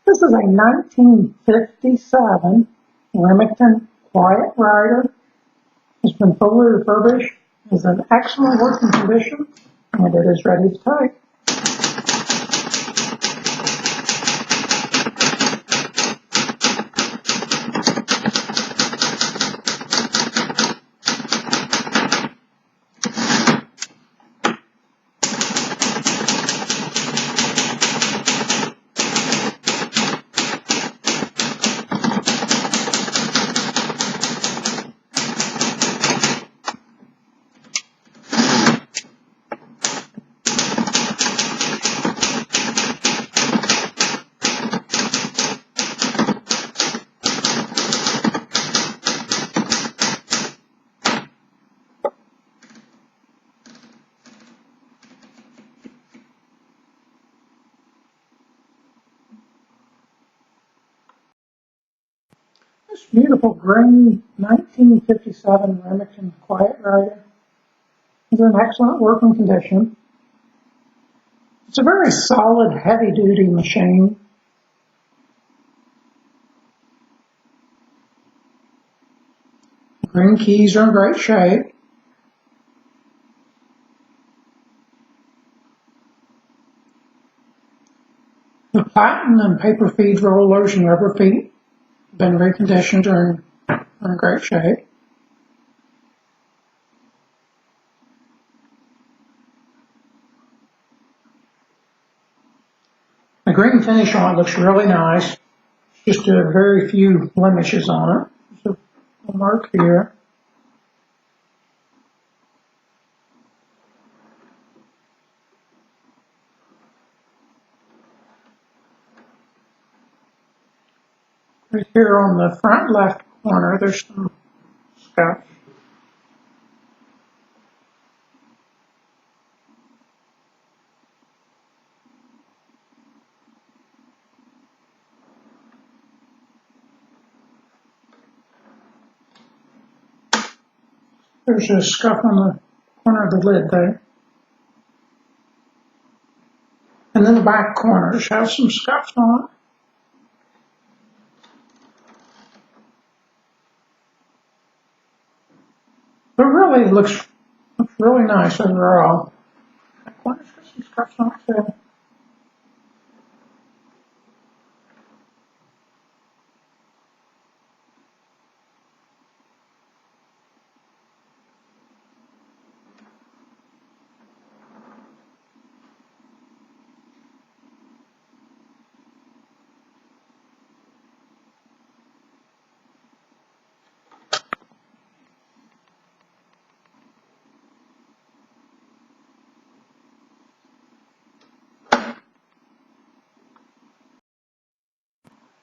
This is a 1957 Remington Quiet Rider. It's been fully refurbished, is in excellent working condition, and it is ready to take. This beautiful green 1957 Remington Quiet Rider is in excellent working condition. It's a very solid, heavy-duty machine. The green keys are in great shape. The platen and paper feed rollers and rubber feet have been reconditioned and are in great shape. The green finish on it looks really nice. Just a very few blemishes on it. There's a mark here. Right here on the front left corner, there's some scuffs. There's a scuff on the corner of the lid there. And then the back corners have some scuffs on it. But really, it looks really nice overall. That corner's got some scuffs on it too.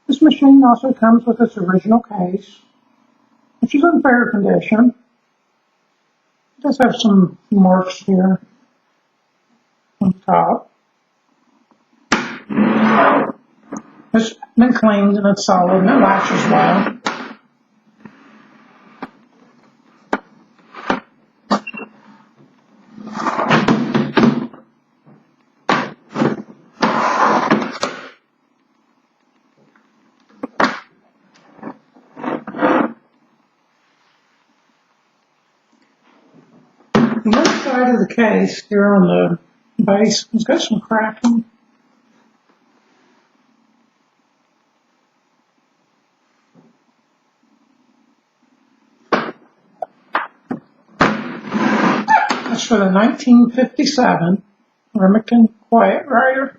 This machine also comes with its original case, which is in fair condition. It does have some marks here on top. It's been cleaned and it's solid and it latches well. The other side of the case here on the base has got some cracking. That's for the 1957 Remington Quiet Rider.